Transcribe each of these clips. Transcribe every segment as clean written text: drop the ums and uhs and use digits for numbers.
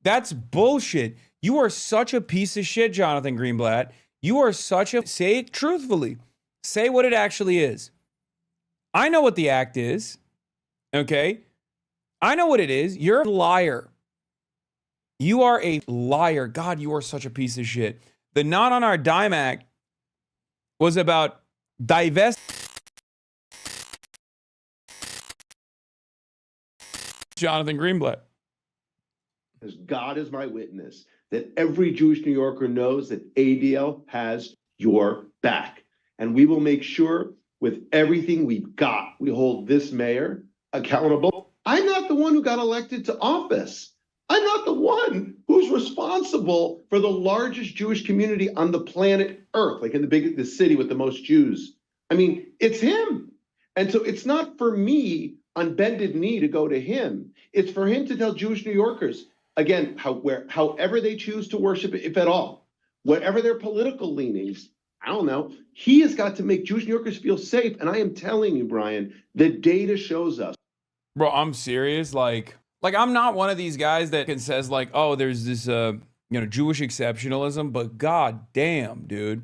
That's bullshit. You are such a piece of shit, Jonathan Greenblatt. You are such a, say it truthfully. Say what it actually is. I know what the act is. Okay? I know what it is. You're a liar. You are a liar. God, you are such a piece of shit. The Not on Our Dime Act was about divest. Jonathan Greenblatt. As God is my witness, that every Jewish New Yorker knows that ADL has your back. And we will make sure with everything we've got, we hold this mayor accountable. I'm not the one who got elected to office. I'm not the one who's responsible for the largest Jewish community on the planet Earth, like in the city with the most Jews. I mean, it's him. And so it's not for me on bended knee to go to him. It's for him to tell Jewish New Yorkers, again, however they choose to worship, if at all, whatever their political leanings, I don't know, he has got to make Jewish New Yorkers feel safe. And I am telling you, Brian, the data shows us. Bro, I'm serious. Like I'm not one of these guys that says like, oh, there's this, Jewish exceptionalism, but god damn, dude.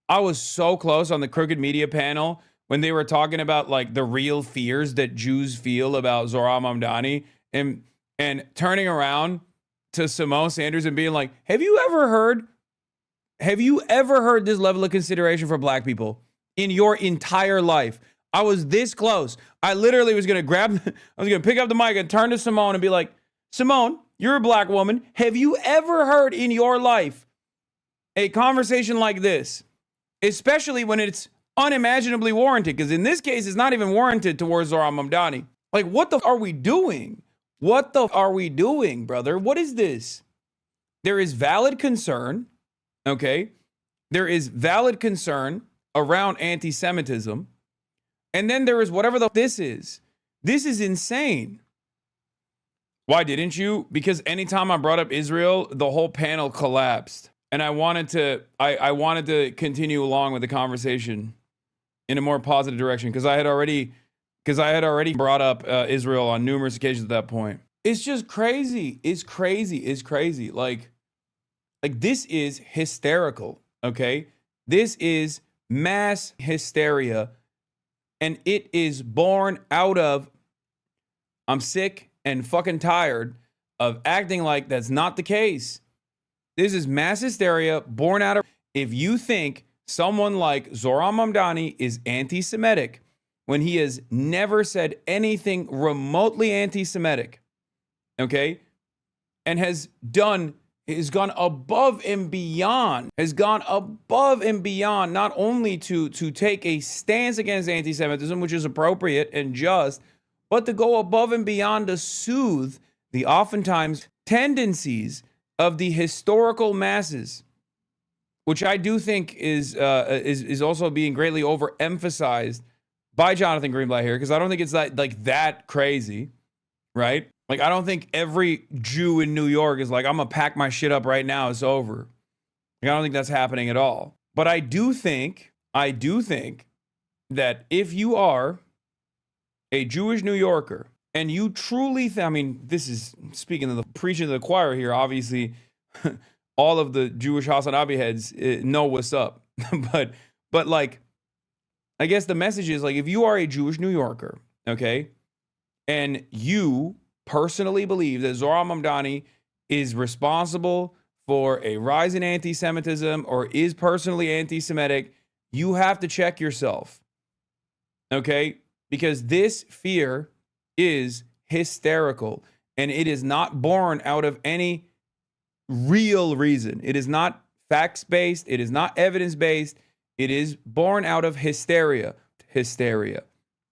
I was so close on the Crooked Media panel when they were talking about like the real fears that Jews feel about Zohar Mamdani and turning around to Simone Sanders and being like, have you ever heard this level of consideration for black people in your entire life? I was this close. I literally was going to pick up the mic and turn to Simone and be like, Simone, you're a black woman. Have you ever heard in your life a conversation like this? Especially when it's unimaginably warranted. Because in this case, it's not even warranted towards Zohar Mamdani. Like, what the are we doing? What the are we doing, brother? What is this? There is valid concern, okay? There is valid concern around anti-Semitism. And then there is whatever this is. This is insane. Why didn't you? Because anytime I brought up Israel, the whole panel collapsed. And I wanted to continue along with the conversation in a more positive direction because I had already brought up Israel on numerous occasions at that point. It's just crazy. It's crazy. Like this is hysterical, okay? This is mass hysteria. And it is born out of, I'm sick and fucking tired of acting like that's not the case. This is mass hysteria born out of, if you think someone like Zohar Mamdani is anti-Semitic when he has never said anything remotely anti-Semitic, okay, and has gone above and beyond, not only to take a stance against anti-Semitism, which is appropriate and just, but to go above and beyond to soothe the oftentimes tendencies of the historical masses, which I do think is also being greatly overemphasized by Jonathan Greenblatt here, because I don't think it's that crazy, right? Like, I don't think every Jew in New York is like, I'm gonna pack my shit up right now, it's over. Like, I don't think that's happening at all. But I do think that if you are a Jewish New Yorker and you truly, this is preaching to the choir here, obviously, all of the Jewish HasanAbi heads know what's up. but like, I guess the message is like, if you are a Jewish New Yorker, okay, and you personally believe that Zohar Mamdani is responsible for a rise in anti-Semitism or is personally anti-Semitic, you have to check yourself, okay? Because this fear is hysterical and it is not born out of any real reason. It is not facts-based. It is not evidence-based. It is born out of hysteria,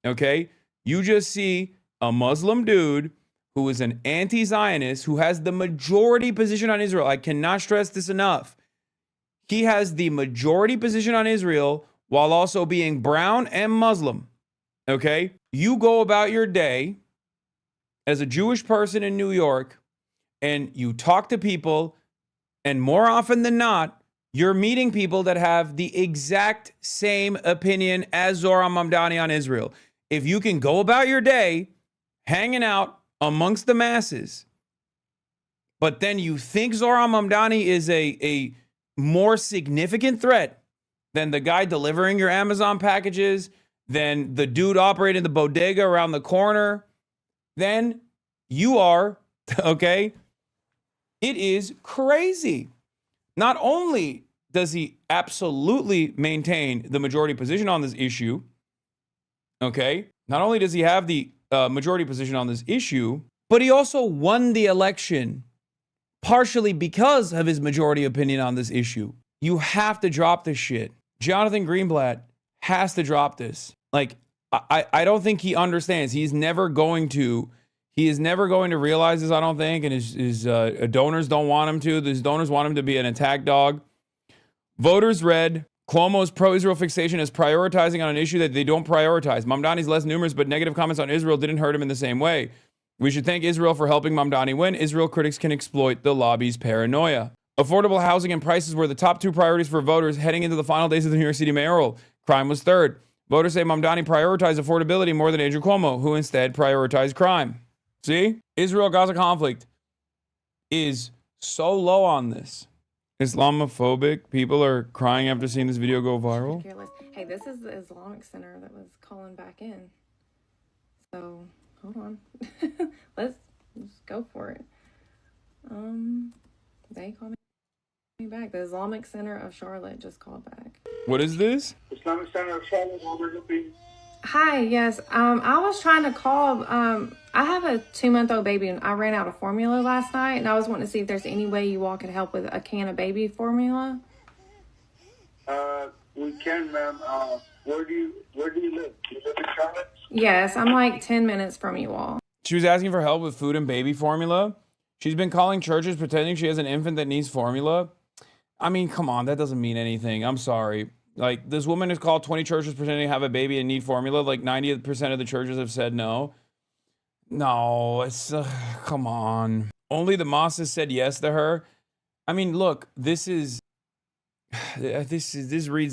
okay? You just see a Muslim dude who is an anti-Zionist, who has the majority position on Israel. I cannot stress this enough. He has the majority position on Israel while also being brown and Muslim, okay? You go about your day as a Jewish person in New York and you talk to people, and more often than not, you're meeting people that have the exact same opinion as Zohar Mamdani on Israel. If you can go about your day hanging out amongst the masses, But then you think Zohran Mamdani is a more significant threat than the guy delivering your Amazon packages, than the dude operating the bodega around the corner, then you are, okay? It is crazy. Not only does he absolutely maintain the majority position on this issue, okay? Not only does he have the majority position on this issue, but he also won the election partially because of his majority opinion on this issue. You have to drop this shit. Jonathan Greenblatt has to drop this. Like, I don't think he understands. He is never going to realize this, I don't think, and his donors don't want him to. His donors want him to be an attack dog. Voters read Cuomo's pro-Israel fixation as prioritizing on an issue that they don't prioritize. Mamdani's less numerous but negative comments on Israel didn't hurt him in the same way. We should thank Israel for helping Mamdani win. Israel critics can exploit the lobby's paranoia. Affordable housing and prices were the top two priorities for voters heading into the final days of the New York City mayoral. Crime was third. Voters say Mamdani prioritized affordability more than Andrew Cuomo, who instead prioritized crime. See? Israel-Gaza conflict is so low on this. Islamophobic people are crying after seeing this video go viral. Hey, this is the Islamic Center that was calling back in. So, hold on. Let's go for it. They called me back. The Islamic Center of Charlotte just called back. What is this? Islamic Center of Charlotte, Hi, yes. I was trying to call. I have a 2-month-old baby, and I ran out of formula last night, and I was wanting to see if there's any way you all could help with a can of baby formula. We can, ma'am. Where do you live? Do you live in Charlotte? Yes, I'm like 10 minutes from you all. She was asking for help with food and baby formula. She's been calling churches pretending she has an infant that needs formula. I mean, come on, that doesn't mean anything. I'm sorry. Like, this woman has called 20 churches pretending to have a baby and need formula. Like, 90% of the churches have said no. No, it's, come on. Only the mosque has said yes to her. I mean, look, this reads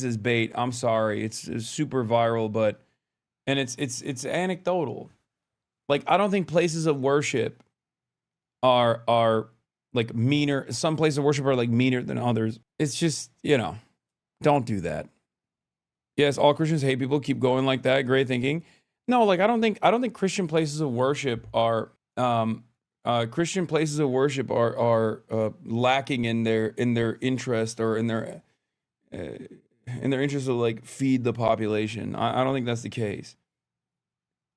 as bait. I'm sorry. It's super viral, but, and it's anecdotal. Like, I don't think places of worship are like meaner. Some places of worship are like meaner than others. It's just, don't do that. Yes, all Christians hate people. Keep going like that. Great thinking. No, like I don't think Christian places of worship are lacking in their interest or in their interest to like feed the population. I don't think that's the case.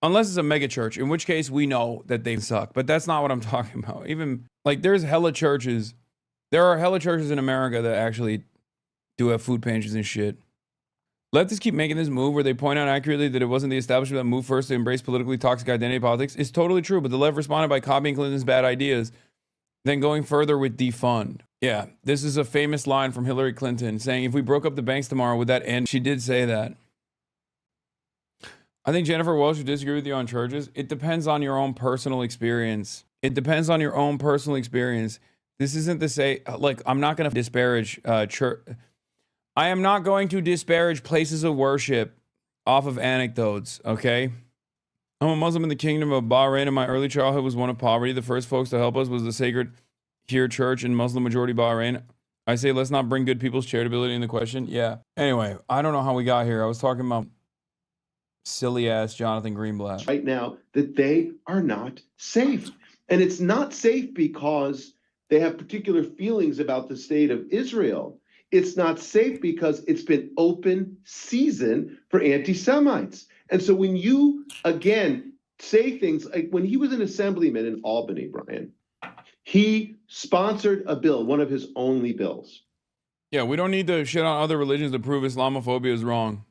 Unless it's a mega church, in which case we know that they suck. But that's not what I'm talking about. Even like there's hella churches. There are hella churches in America that actually do have food pantries and shit. Leftists keep making this move where they point out accurately that it wasn't the establishment that moved first to embrace politically toxic identity politics. It's totally true, but the left responded by copying Clinton's bad ideas, then going further with defund. Yeah, this is a famous line from Hillary Clinton saying, if we broke up the banks tomorrow, would that end? She did say that. I think Jennifer Welsh would disagree with you on churches. It depends on your own personal experience. It depends on your own personal experience. This isn't to say, like, I'm not going to disparage church. I am not going to disparage places of worship off of anecdotes, okay? I'm a Muslim in the kingdom of Bahrain, and my early childhood was one of poverty. The first folks to help us was the Sacred Here Church in Muslim majority Bahrain. I say let's not bring good people's charitability into question. Yeah. Anyway, I don't know how we got here. I was talking about silly-ass Jonathan Greenblatt. Right now that they are not safe. And it's not safe because they have particular feelings about the state of Israel. It's not safe because it's been open season for anti-Semites. And so when you, again, say things like when he was an assemblyman in Albany, Brian, he sponsored a bill, one of his only bills. Yeah, we don't need to shit on other religions to prove Islamophobia is wrong.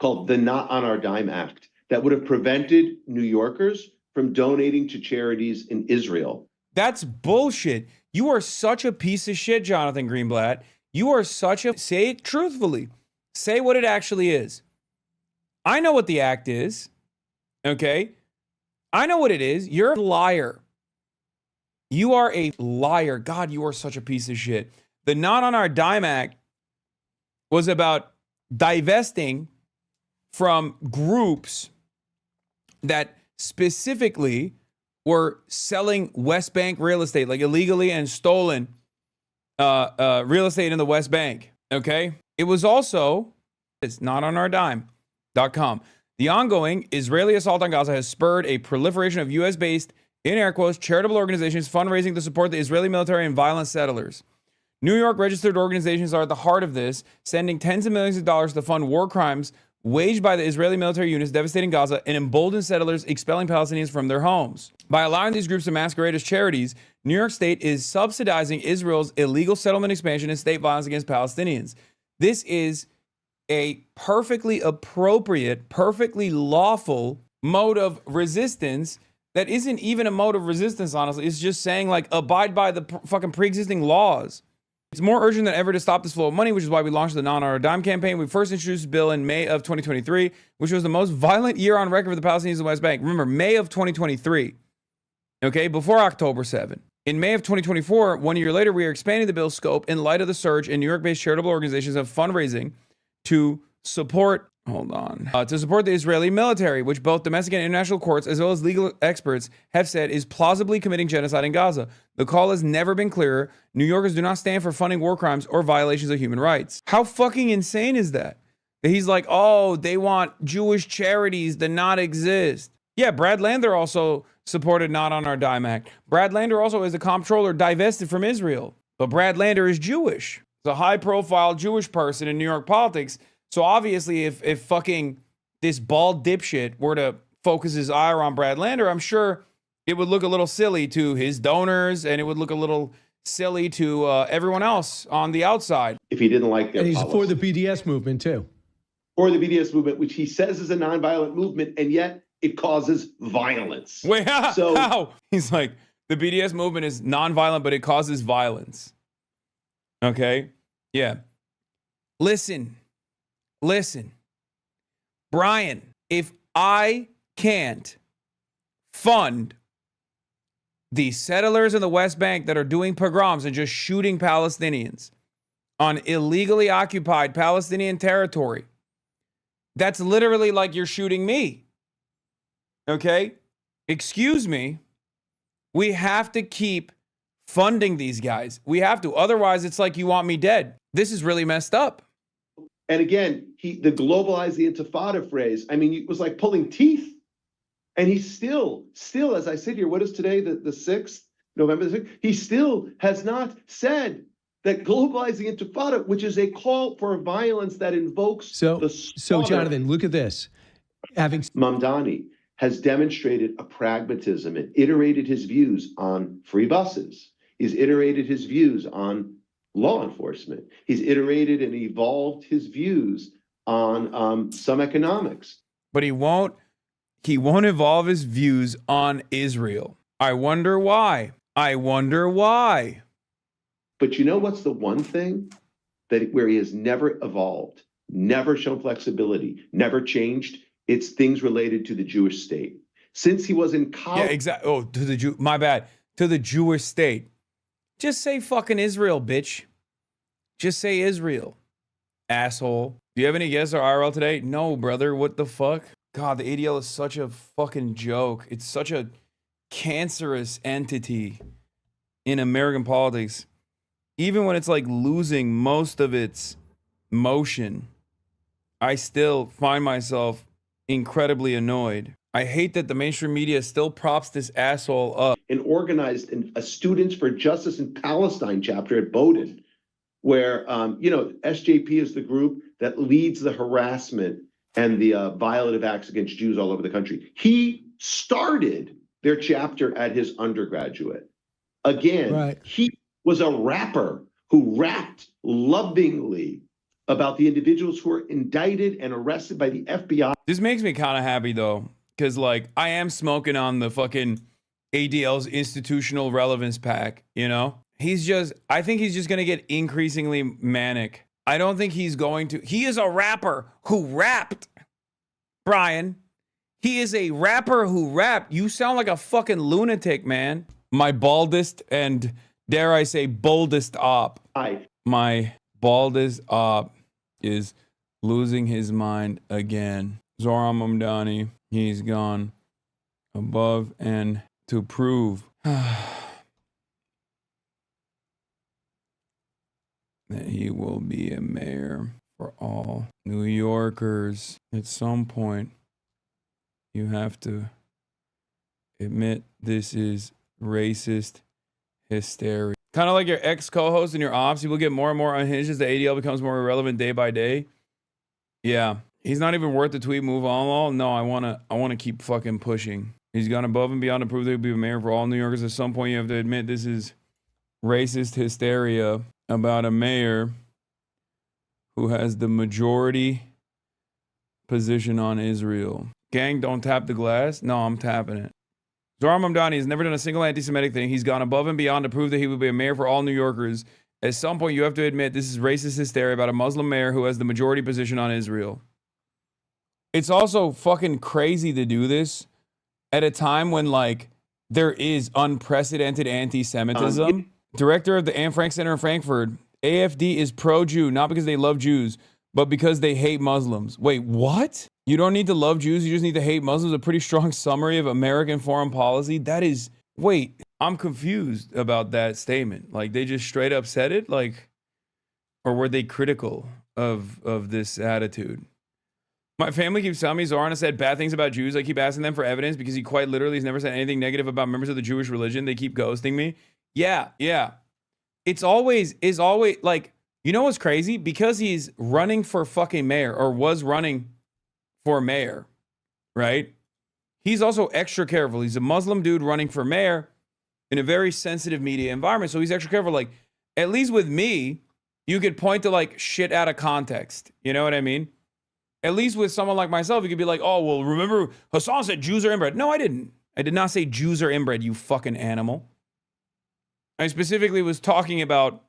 Called the Not on Our Dime Act that would have prevented New Yorkers from donating to charities in Israel. That's bullshit. You are such a piece of shit, Jonathan Greenblatt. You are such a... Say it truthfully. Say what it actually is. I know what the act is. Okay? I know what it is. You're a liar. You are a liar. God, you are such a piece of shit. The Not on Our Dime Act was about divesting from groups that specifically were selling West Bank real estate, like illegally and stolen real estate in the West Bank. Okay. It was also, it's not on our dime.com. The ongoing Israeli assault on Gaza has spurred a proliferation of U.S. based, in air quotes, charitable organizations fundraising to support the Israeli military and violent settlers. New York registered organizations are at the heart of this, sending tens of millions of dollars to fund war crimes waged by the Israeli military units devastating Gaza and emboldened settlers expelling Palestinians from their homes. By allowing these groups to masquerade as charities, New York State is subsidizing Israel's illegal settlement expansion and state violence against Palestinians. This is a perfectly appropriate, perfectly lawful mode of resistance that isn't even a mode of resistance, honestly. It's just saying, like, abide by the fucking pre-existing laws. It's more urgent than ever to stop this flow of money, which is why we launched the Non on Our Dime campaign. We first introduced the bill in May of 2023, which was the most violent year on record for the Palestinians in the West Bank. Remember, May of 2023, okay, before October 7. In May of 2024, 1 year later, we are expanding the bill's scope in light of the surge in New York-based charitable organizations of fundraising to support, to support the Israeli military, which both domestic and international courts, as well as legal experts, have said is plausibly committing genocide in Gaza. The call has never been clearer. New Yorkers do not stand for funding war crimes or violations of human rights. How fucking insane is that? That he's like, oh, they want Jewish charities to not exist. Yeah, Brad Lander also supported Not on Our Dime Act. Brad Lander also is a comptroller divested from Israel. But Brad Lander is Jewish. He's a high-profile Jewish person in New York politics. So obviously, if fucking this bald dipshit were to focus his ire on Brad Lander, I'm sure it would look a little silly to his donors, and it would look a little silly to everyone else on the outside. If he didn't like their And he's policy. for the BDS movement, too. For the BDS movement, which he says is a nonviolent movement, and yet it causes violence. Wait, So- how? He's like, the BDS movement is nonviolent, but it causes violence. Okay? Yeah. Listen. Brian, if I can't fund the settlers in the West Bank that are doing pogroms and just shooting Palestinians on illegally occupied Palestinian territory, that's literally like you're shooting me. Okay? Excuse me. We have to keep funding these guys. We have to. Otherwise, it's like you want me dead. This is really messed up. And again, the globalize the intifada phrase, I mean, it was like pulling teeth. And he still, as I sit here, what is today, the 6th, November the 6th? He still has not said that globalize the intifada, which is a call for violence that invokes the slaughter. So Jonathan, look at this. Mamdani has demonstrated a pragmatism and iterated his views on free buses. He's iterated his views on law enforcement. He's iterated and evolved his views on some economics. But he won't evolve his views on Israel. I wonder why. But you know what's the one thing where he has never evolved, never shown flexibility, never changed? It's things related to the Jewish state. Since he was in college. Yeah, exactly. Oh, my bad. To the Jewish state. Just say fucking Israel, bitch. Just say Israel, asshole. Do you have any guests or IRL today? No, brother. What the fuck? God, the ADL is such a fucking joke. It's such a cancerous entity in American politics. Even when it's like losing most of its motion, I still find myself incredibly annoyed. I hate that the mainstream media still props this asshole up. And organized a Students for Justice in Palestine chapter at Bowdoin, where, SJP is the group that leads the harassment and the violative acts against Jews all over the country. He started their chapter at his undergraduate. Again, right. He was a rapper who rapped lovingly about the individuals who were indicted and arrested by the FBI. This makes me kind of happy, though, because, like, I am smoking on the fucking ADL's institutional relevance pack, you know? I think he's just going to get increasingly manic. I don't think he's going to. He is a rapper who rapped, Brian. He is a rapper who rapped. You sound like a fucking lunatic, man. My baldest and, dare I say, boldest op. My baldest op is losing his mind again. Zoran Mamdani, he's gone above and to prove that he will be a mayor for all New Yorkers. At some point, you have to admit this is racist hysteria. Kind of like your ex co-host and your ops, you will get more and more unhinged as the ADL becomes more irrelevant day by day. Yeah, he's not even worth the tweet. Move on. No, I wanna keep fucking pushing. He's gone above and beyond to prove that he'll be a mayor for all New Yorkers. At some point, you have to admit this is racist hysteria about a mayor who has the majority position on Israel. Gang, don't tap the glass. No, I'm tapping it. Zohar Mamdani has never done a single anti-Semitic thing. He's gone above and beyond to prove that he will be a mayor for all New Yorkers. At some point, you have to admit this is racist hysteria about a Muslim mayor who has the majority position on Israel. It's also fucking crazy to do this at a time when, like, there is unprecedented anti-Semitism. Director of the Anne Frank Center in Frankfurt, AFD is pro-Jew, not because they love Jews, but because they hate Muslims. Wait, what? You don't need to love Jews, you just need to hate Muslims? A pretty strong summary of American foreign policy? That is, wait, I'm confused about that statement. Like, they just straight up said it? Like, or were they critical of this attitude? My family keeps telling me Zoran has said bad things about Jews. I keep asking them for evidence because he quite literally has never said anything negative about members of the Jewish religion. They keep ghosting me. Yeah. It's always like, you know what's crazy? Because he's running for fucking mayor, or was running for mayor, right? He's also extra careful. He's a Muslim dude running for mayor in a very sensitive media environment. So he's extra careful. Like, at least with me, you could point to like shit out of context. You know what I mean? At least with someone like myself, you could be like, oh, well, remember Hasan said Jews are inbred. No, I didn't. I did not say Jews are inbred, you fucking animal. I specifically was talking about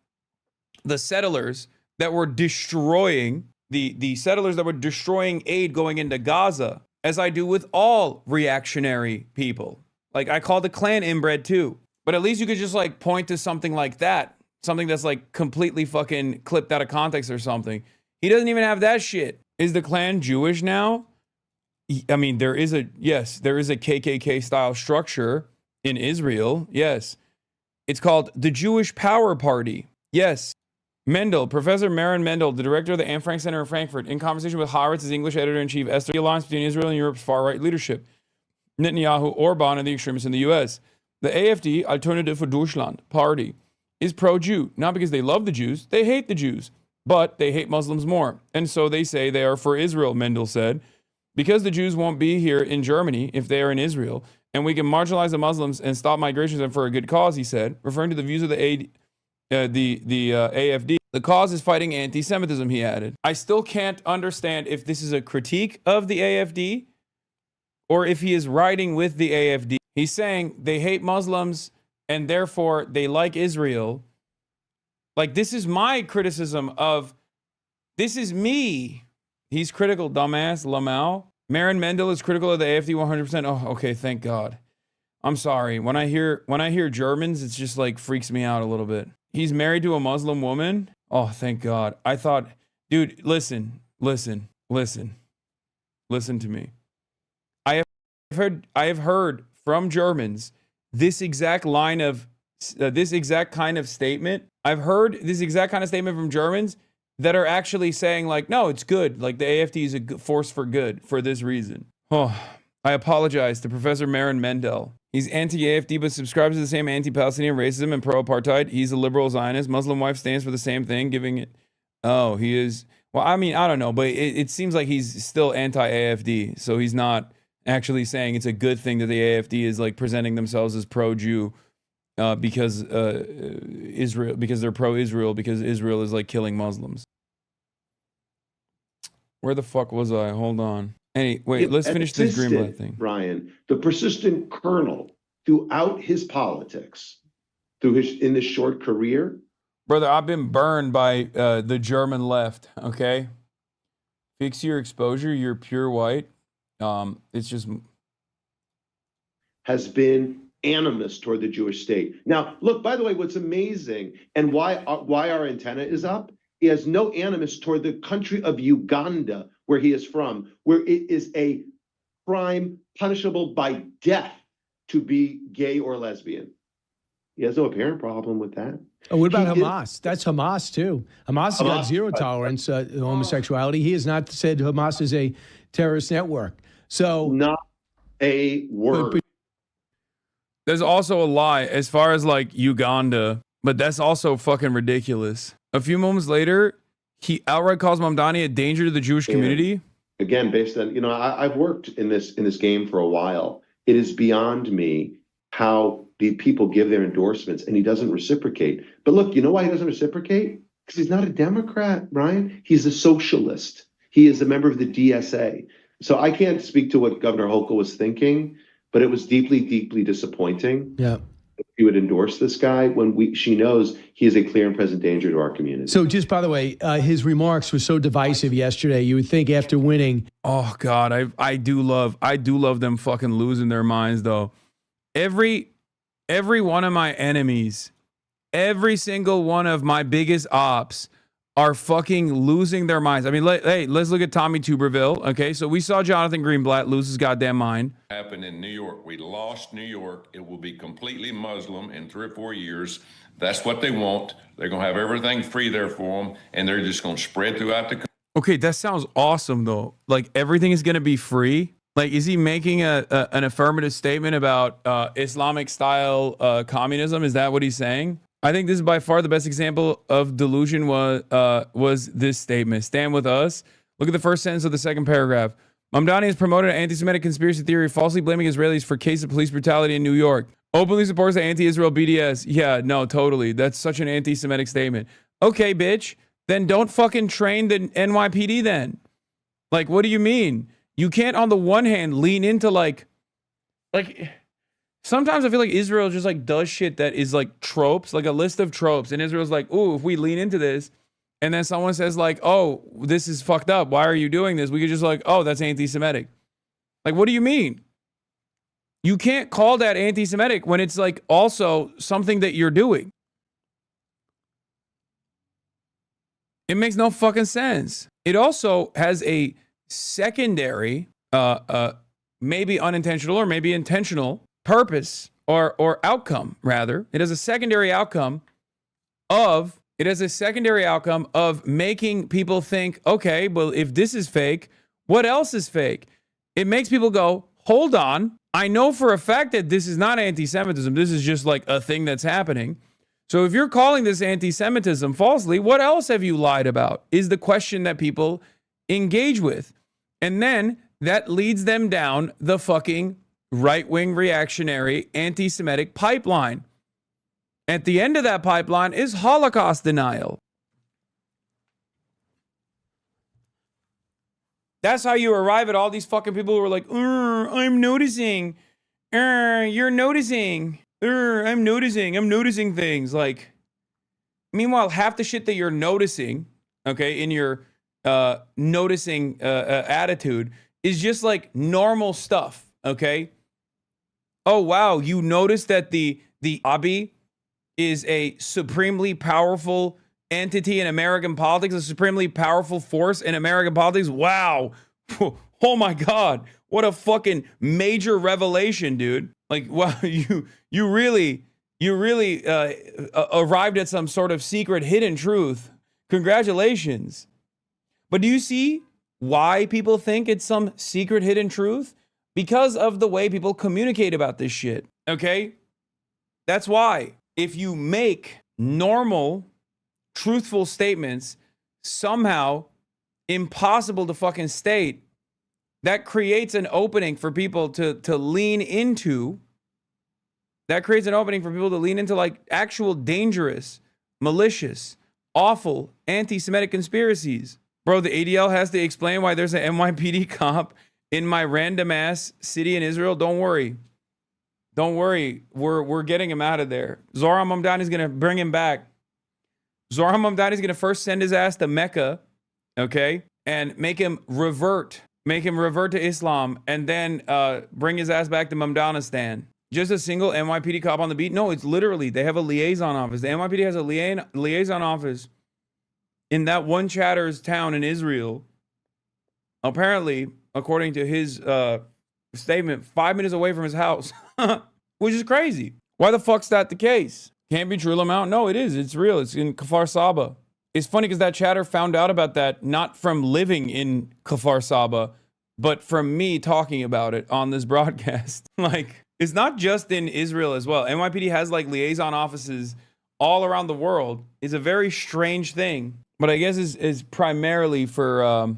the settlers that were destroying the settlers that were destroying aid going into Gaza, as I do with all reactionary people. Like, I call the Klan inbred too. But at least you could just like point to something like that, something that's like completely fucking clipped out of context or something. He doesn't even have that shit. Is the Klan Jewish now? I mean, there is a KKK style structure in Israel. Yes. It's called the Jewish Power Party. Yes. Mendel, Professor Maren Mendel, the director of the Anne Frank Center in Frankfurt, in conversation with Haaretz's English editor-in-chief, Esther, the alliance between Israel and Europe's far-right leadership, Netanyahu, Orban, and the extremists in the U.S. The AFD, Alternative for Deutschland party, is pro-Jew, not because they love the Jews, they hate the Jews, but they hate Muslims more. And so they say they are for Israel, Mendel said, because the Jews won't be here in Germany if they are in Israel, and we can marginalize the Muslims and stop migrations and for a good cause, he said, referring to the views of the AFD. The cause is fighting anti-Semitism, he added. I still can't understand if this is a critique of the AFD or if he is riding with the AFD. He's saying they hate Muslims and therefore they like Israel. Like, this is my criticism of, this is me. He's critical, dumbass, Lamau. Maren Mendel is critical of the AFD 100%. Oh, okay, thank God. I'm sorry. When I hear Germans, it's just like freaks me out a little bit. He's married to a Muslim woman. Oh, thank God. I thought, dude, listen to me. I have heard from Germans this exact line of, this exact kind of statement. I've heard this exact kind of statement from Germans that are actually saying like, no, it's good. Like, the AFD is a force for good for this reason. Oh, I apologize to Professor Maren Mendel. He's anti-AFD, but subscribes to the same anti-Palestinian racism and pro-apartheid. He's a liberal Zionist. Muslim wife stands for the same thing, giving it... Oh, he is... Well, I mean, I don't know, but it seems like he's still anti-AFD, so he's not actually saying it's a good thing that the AFD is, like, presenting themselves as pro-Jew because Israel, because they're pro-Israel, because Israel is, like, killing Muslims. Where the fuck was I? Hold on. Hey, wait, let's finish this Greenblatt thing. Ryan, the persistent kernel throughout his politics, in this short career. Brother, I've been burned by the German left, okay? Fix your exposure, you're pure white. It's just... has been animus toward the Jewish state. Now, look, by the way, what's amazing and why our antenna is up, he has no animus toward the country of Uganda, where he is from, where it is a crime punishable by death to be gay or lesbian. He has no apparent problem with that. Oh, what about He Hamas? That's Hamas too. Hamas has got zero tolerance to homosexuality. He has not said Hamas is a terrorist network. So Not a word. There's also a lie as far as like Uganda, but that's also fucking ridiculous. A few moments later, he outright calls Mamdani a danger to the Jewish community. Again, based on, I've worked in this game for a while. It is beyond me how the people give their endorsements and he doesn't reciprocate. But look, you know why he doesn't reciprocate? Because he's not a Democrat, Brian. He's a socialist. He is a member of the DSA. So I can't speak to what Governor Hochul was thinking, but it was deeply, deeply disappointing. Yeah. He would endorse this guy when she knows he is a clear and present danger to our community. So just by the way, his remarks were so divisive yesterday. You would think after winning. Oh God, I do love them fucking losing their minds though. Every one of my enemies, every single one of my biggest ops are fucking losing their minds. I mean, let's look at Tommy Tuberville. Okay, so we saw Jonathan Greenblatt lose his goddamn mind. Happened in New York. We lost New York. It will be completely Muslim in 3 or 4 years. That's what they want. They're going to have everything free there for them, and they're just going to spread throughout the country. Okay, that sounds awesome though. Like everything is going to be free. Like, is he making an affirmative statement about Islamic style communism? Is that what he's saying? I think this is by far the best example of delusion was this statement. Stand with us. Look at the first sentence of the second paragraph. Mamdani has promoted an anti-Semitic conspiracy theory, falsely blaming Israelis for case of police brutality in New York. Openly supports the anti-Israel BDS. Yeah, no, totally. That's such an anti-Semitic statement. Okay, bitch. Then don't fucking train the NYPD then. Like, what do you mean? You can't, on the one hand, lean into like sometimes I feel like Israel just like does shit that is like tropes, like a list of tropes. And Israel's like, ooh, if we lean into this, and then someone says like, oh, this is fucked up. Why are you doing this? We could just like, oh, that's anti-Semitic. Like, what do you mean? You can't call that anti-Semitic when it's like also something that you're doing. It makes no fucking sense. It also has a secondary, maybe unintentional or maybe intentional purpose or outcome, rather. It has a secondary outcome of making people think, okay, well, if this is fake, what else is fake? It makes people go, hold on. I know for a fact that this is not anti-Semitism. This is just like a thing that's happening. So if you're calling this anti-Semitism falsely, what else have you lied about? Is the question that people engage with. And then that leads them down the fucking right-wing reactionary anti-Semitic pipeline. At the end of that pipeline is Holocaust denial. That's how you arrive at all these fucking people who are like, I'm noticing. You're noticing. I'm noticing things. Like, meanwhile, half the shit that you're noticing, okay, in your noticing attitude is just like normal stuff, okay? Oh, wow, you noticed that the Abi is a supremely powerful entity in American politics, a supremely powerful force in American politics? Wow. Oh my God. What a fucking major revelation, dude. Like, wow, you really arrived at some sort of secret hidden truth. Congratulations. But do you see why people think it's some secret hidden truth? Because of the way people communicate about this shit, okay? That's why. If you make normal, truthful statements somehow impossible to fucking state, that creates an opening for people to lean into. That creates an opening for people to lean into like actual dangerous, malicious, awful, anti-Semitic conspiracies. Bro, the ADL has to explain why there's an NYPD cop in my random ass city in Israel. Don't worry. Don't worry. We're getting him out of there. Zohran Mamdani is going to bring him back. Zohran Mamdani is going to first send his ass to Mecca, okay? And make him revert to Islam, and then bring his ass back to Mamdanistan. Just a single NYPD cop on the beat? No, it's literally, they have a liaison office. The NYPD has a liaison office in that one Chatter's town in Israel. Apparently, according to his statement, 5 minutes away from his house. which is crazy. Why the fuck's that the case? Can't be true, Lamount. No, it is. It's real. It's in Kfar Saba. It's funny because that chatter found out about that not from living in Kfar Saba, but from me talking about it on this broadcast. Like, it's not just in Israel as well. NYPD has like liaison offices all around the world. It's a very strange thing, but I guess is primarily for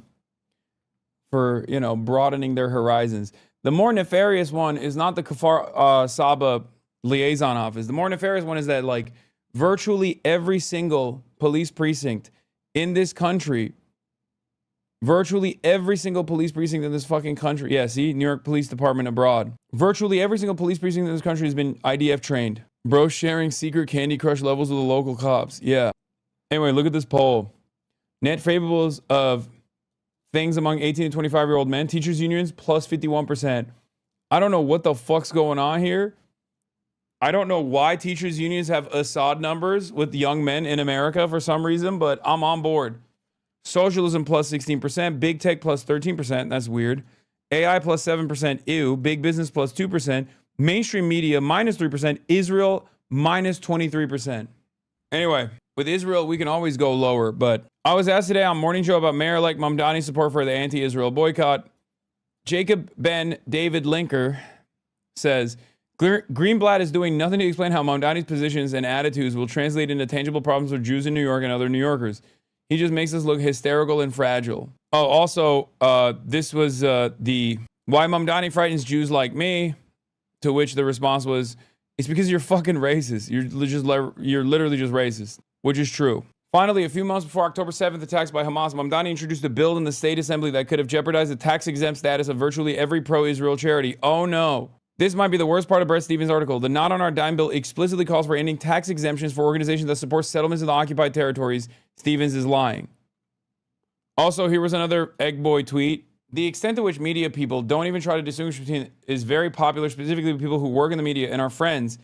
you know, broadening their horizons. The more nefarious one is not the Kfar Saba liaison office. The more nefarious one is that like virtually every single police precinct in this country, virtually every single police precinct in this fucking country, yeah, see, New York Police Department abroad, virtually every single police precinct in this country has been IDF trained. Bro sharing secret Candy Crush levels with the local cops. Yeah. Anyway, look at this poll. Net favorables of things among 18 to 25-year-old men. Teachers unions plus 51%. I don't know what the fuck's going on here. I don't know why teachers unions have Assad numbers with young men in America for some reason, but I'm on board. Socialism plus 16%. Big tech plus 13%. That's weird. AI plus 7%. Ew. Big business plus 2%. Mainstream media minus 3%. Israel minus 23%. Anyway, with Israel, we can always go lower, but I was asked today on Morning Show about Mayor-elect Mamdani's support for the anti-Israel boycott. Jacob Ben David Linker says, Greenblatt is doing nothing to explain how Mamdani's positions and attitudes will translate into tangible problems for Jews in New York and other New Yorkers. He just makes us look hysterical and fragile. Oh, also, this was the why Mamdani frightens Jews like me, to which the response was, it's because you're fucking racist. You're literally just racist, which is true. Finally, a few months before October 7th attacks by Hamas, Mamdani introduced a bill in the state assembly that could have jeopardized the tax-exempt status of virtually every pro-Israel charity. Oh no. This might be the worst part of Brett Stevens' article. The Not on Our Dime bill explicitly calls for ending tax exemptions for organizations that support settlements in the occupied territories. Stevens is lying. Also, here was another egg boy tweet. The extent to which media people don't even try to distinguish between is very popular, specifically with people who work in the media and our friends,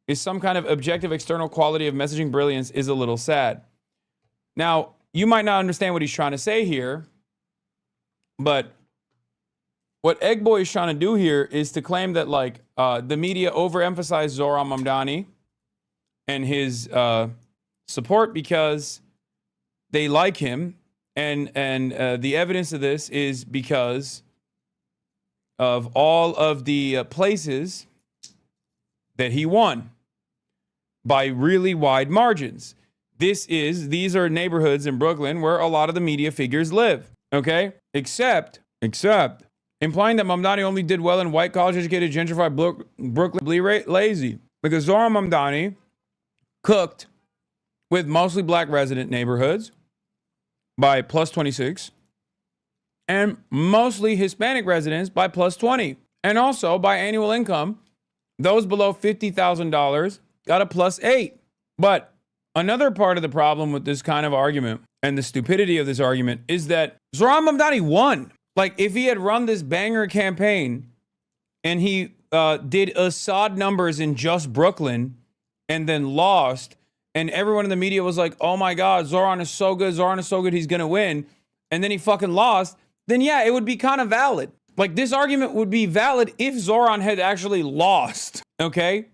is some kind of objective external quality of messaging brilliance is a little sad. Now, you might not understand what he's trying to say here, but what Egg Boy is trying to do here is to claim that like the media overemphasized Zohran Mamdani and his support because they like him, and the evidence of this is because of all of the places that he won by really wide margins. These are neighborhoods in Brooklyn where a lot of the media figures live, okay? Except implying that Mamdani only did well in white college-educated gentrified Brooklyn lazy. Because Zohran Mamdani cooked with mostly black resident neighborhoods by plus 26 and mostly Hispanic residents by plus 20. And also by annual income, those below $50,000 got a plus 8. But another part of the problem with this kind of argument and the stupidity of this argument is that Zohran Mamdani won. Like, if he had run this banger campaign and he did Assad numbers in just Brooklyn and then lost, and everyone in the media was like, oh my God, Zohran is so good, he's gonna win, and then he fucking lost, then yeah, it would be kind of valid. Like, this argument would be valid if Zohran had actually lost, okay?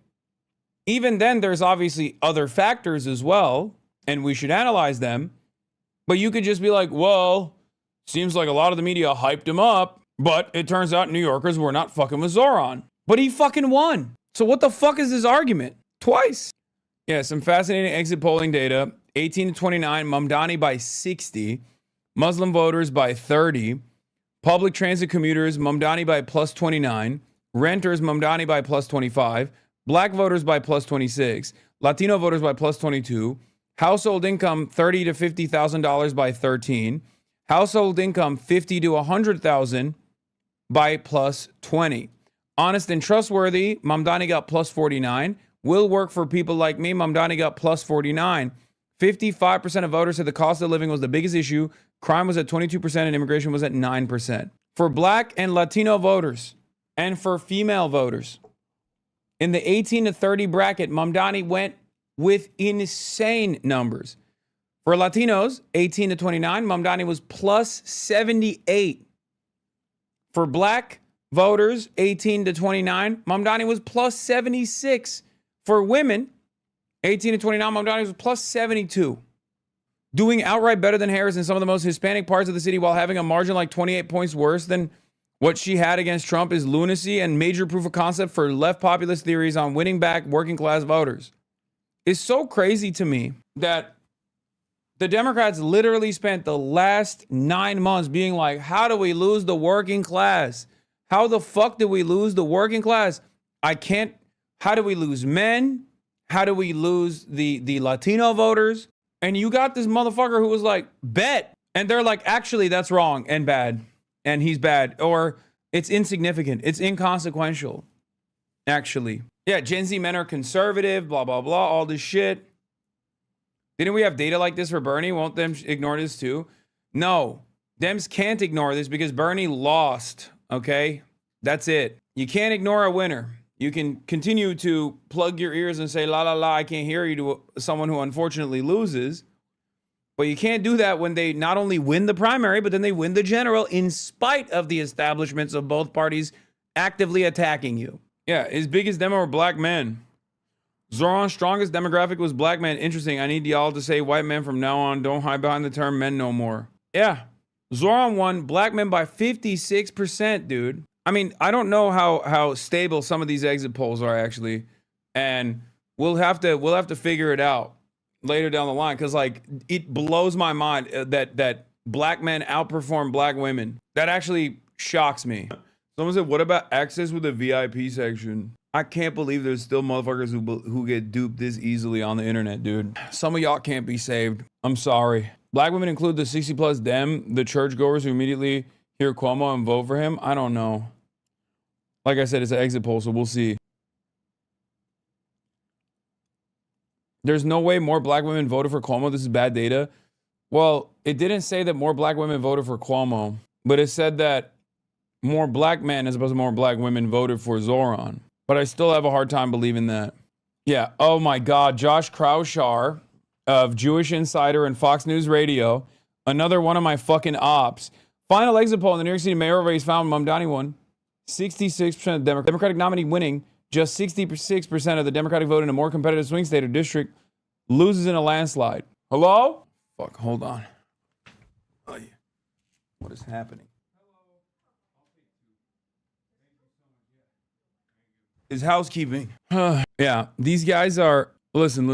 Even then, there's obviously other factors as well, and we should analyze them, but you could just be like, well, seems like a lot of the media hyped him up, but it turns out New Yorkers were not fucking with Zohran. But he fucking won. So what the fuck is this argument? Twice. Yeah, some fascinating exit polling data. 18 to 29, Mamdani by 60. Muslim voters by 30. Public transit commuters, Mamdani by plus 29. Renters, Mamdani by plus 25. Black voters by plus 26. Latino voters by plus 22. Household income, $30,000 to $50,000 by 13. Household income, $50,000 to $100,000 by plus 20. Honest and trustworthy, Mamdani got plus 49. Will work for people like me, Mamdani got plus 49. 55% of voters said the cost of living was the biggest issue. Crime was at 22% and immigration was at 9%. For black and Latino voters and for female voters, in the 18 to 30 bracket, Mamdani went with insane numbers. For Latinos, 18 to 29, Mamdani was plus 78. For black voters 18 to 29, Mamdani was plus 76. For women 18 to 29, Mamdani was plus 72. Doing outright better than Harris in some of the most Hispanic parts of the city while having a margin like 28 points worse than what she had against Trump is lunacy and major proof of concept for left populist theories on winning back working class voters. It's so crazy to me that the Democrats literally spent the last 9 months being like, how do we lose the working class? How the fuck did we lose the working class? How do we lose men? How do we lose the Latino voters? And you got this motherfucker who was like, bet. And they're like, actually, that's wrong and bad. And he's bad. Or it's insignificant. It's inconsequential. Actually. Yeah, Gen Z men are conservative, blah, blah, blah, all this shit. Didn't we have data like this for Bernie? Won't them ignore this too? No. Dems can't ignore this because Bernie lost. Okay? That's it. You can't ignore a winner. You can continue to plug your ears and say, la, la, la, I can't hear you to someone who unfortunately loses. But you can't do that when they not only win the primary, but then they win the general in spite of the establishments of both parties actively attacking you. Yeah, his biggest demo were black men. Zoran's strongest demographic was black men. Interesting. I need y'all to say white men from now on. Don't hide behind the term men no more. Yeah. Zoran won black men by 56%, dude. I mean, I don't know how stable some of these exit polls are actually, and we'll have to figure it out later down the line because like it blows my mind that black men outperform black women. That actually shocks me. Someone said, "What about access with the VIP section?" I can't believe there's still motherfuckers who get duped this easily on the internet, dude. Some of y'all can't be saved. I'm sorry. Black women include the 60 plus Dem, the churchgoers who immediately hear Cuomo and vote for him. I don't know. Like I said, it's an exit poll, so we'll see. There's no way more black women voted for Cuomo. This is bad data. Well, it didn't say that more black women voted for Cuomo, but it said that more black men as opposed to more black women voted for Zoran. But I still have a hard time believing that. Yeah. Oh my God. Josh Kraushar of Jewish Insider and Fox News Radio. Another one of my fucking ops. Final exit poll in the New York City mayoral race found Mamdani won. 66% of the Democratic nominee winning. Just 66% of the Democratic vote in a more competitive swing state or district loses in a landslide. Hello? Fuck, hold on. Oh, yeah. What is happening? Is housekeeping. Yeah, these guys are, listen.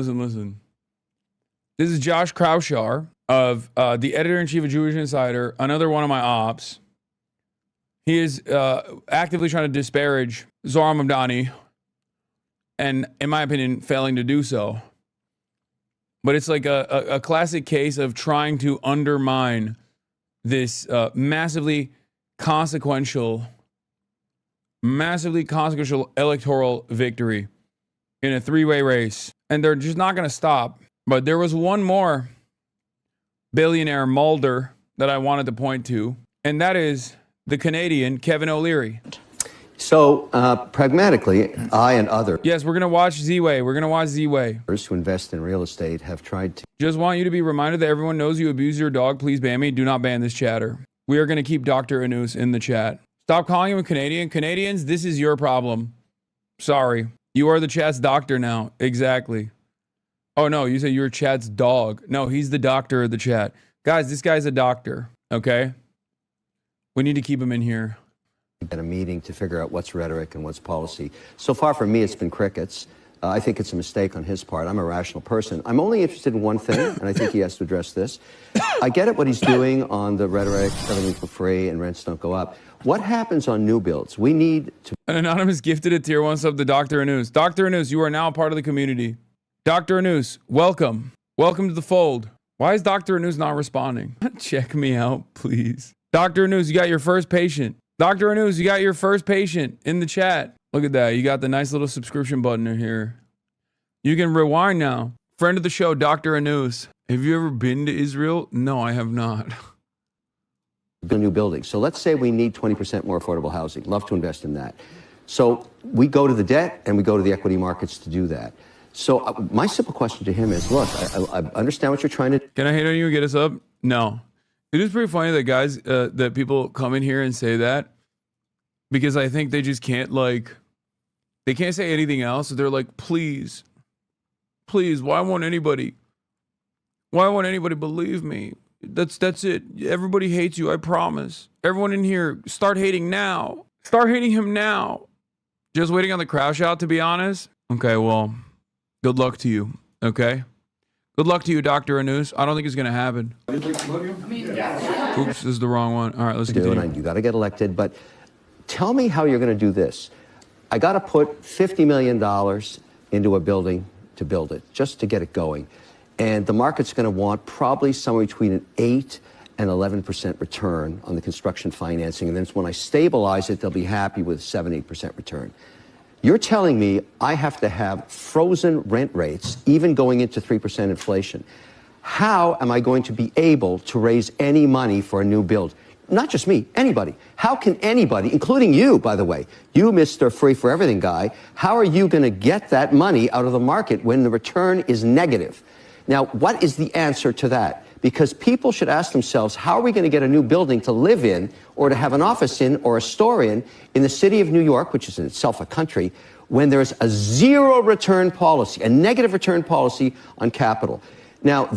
This is Josh Kraushar of the editor-in-chief of Jewish Insider, another one of my ops. He is actively trying to disparage Zoran Mamdani and, in my opinion, failing to do so. But it's like a classic case of trying to undermine this massively consequential electoral victory in a three-way race. And they're just not going to stop. But there was one more billionaire Mulder that I wanted to point to, and that is the Canadian Kevin O'Leary. So, pragmatically, I and others. Yes, we're going to watch Z-Way. Who invest in real estate have tried to. Just want you to be reminded that everyone knows you abuse your dog. Please ban me. Do not ban this chatter. We are going to keep Dr. Anus in the chat. Stop calling him a Canadian. Canadians, this is your problem. Sorry. You are the chat's doctor now. Exactly. Oh, no, you said you're chat's dog. No, he's the doctor of the chat. Guys, this guy's a doctor, okay? We need to keep him in here. At a meeting to figure out what's rhetoric and what's policy. So far for me, it's been crickets. I think it's a mistake on his part. I'm a rational person. I'm only interested in one thing, and I think he has to address this. I get it what he's doing on the rhetoric, everything for free, and rents don't go up. What happens on new builds? We need to... An anonymous gifted a tier 1 sub to Dr. Anus. Dr. Anus, you are now a part of the community. Dr. Anus, welcome. Welcome to the fold. Why is Dr. Anus not responding? Check me out, please. Dr. Anus, you got your first patient. Dr. Anus, you got your first patient in the chat. Look at that. You got the nice little subscription button in here. You can rewind now. Friend of the show, Dr. Anus. Have you ever been to Israel? No, I have not. Build new buildings. So let's say we need 20% more affordable housing. Love to invest in that. So we go to the debt and we go to the equity markets to do that. So my simple question to him is, look, I understand what you're trying to... Can I hit on you and get us up? No. It is pretty funny that guys, that people come in here and say that. because I think they just can't they can't say anything else. So they're like, please, why won't anybody believe me? That's it. Everybody hates you. I promise. Everyone in here, start hating now. Start hating him now. Just waiting on the crash out, to be honest. Okay, well, good luck to you. Okay? Good luck to you, Dr. Anus. I don't think it's going to happen. Oops, this is the wrong one. All right, let's continue. You got to get elected, but tell me how you're going to do this. I got to put $50 million into a building to build it, just to get it going. And the market's going to want probably somewhere between an 8 and 11% return on the construction financing. And then when I stabilize it, they'll be happy with 7-8% return. You're telling me I have to have frozen rent rates, even going into 3% inflation. How am I going to be able to raise any money for a new build? Not just me, anybody. How can anybody, including you, by the way, you, Mr. Free for Everything guy, how are you going to get that money out of the market when the return is negative? Now, what is the answer to that? Because people should ask themselves, how are we going to get a new building to live in or to have an office in or a store in the city of New York, which is in itself a country, when there's a zero return policy, a negative return policy on capital? Now,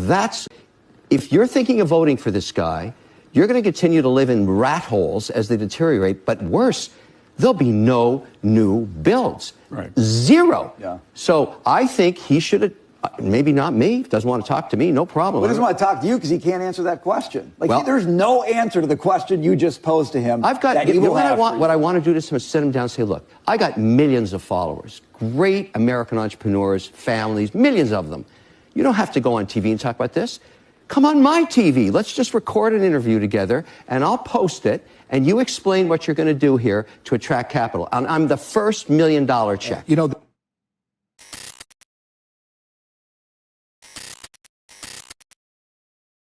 if you're thinking of voting for this guy, you're going to continue to live in rat holes as they deteriorate, but worse, there'll be no new builds. Right. Zero. Yeah. So I think he should, maybe not me, doesn't want to talk to me, no problem. He doesn't want to talk to you because he can't answer that question. Well, there's no answer to the question you just posed to him. What I want to do is sit him down and say, look, I got millions of followers, great American entrepreneurs, families, millions of them. You don't have to go on TV and talk about this. Come on my TV. Let's just record an interview together, and I'll post it, and you explain what you're going to do here to attract capital. I'm the first $1 million check.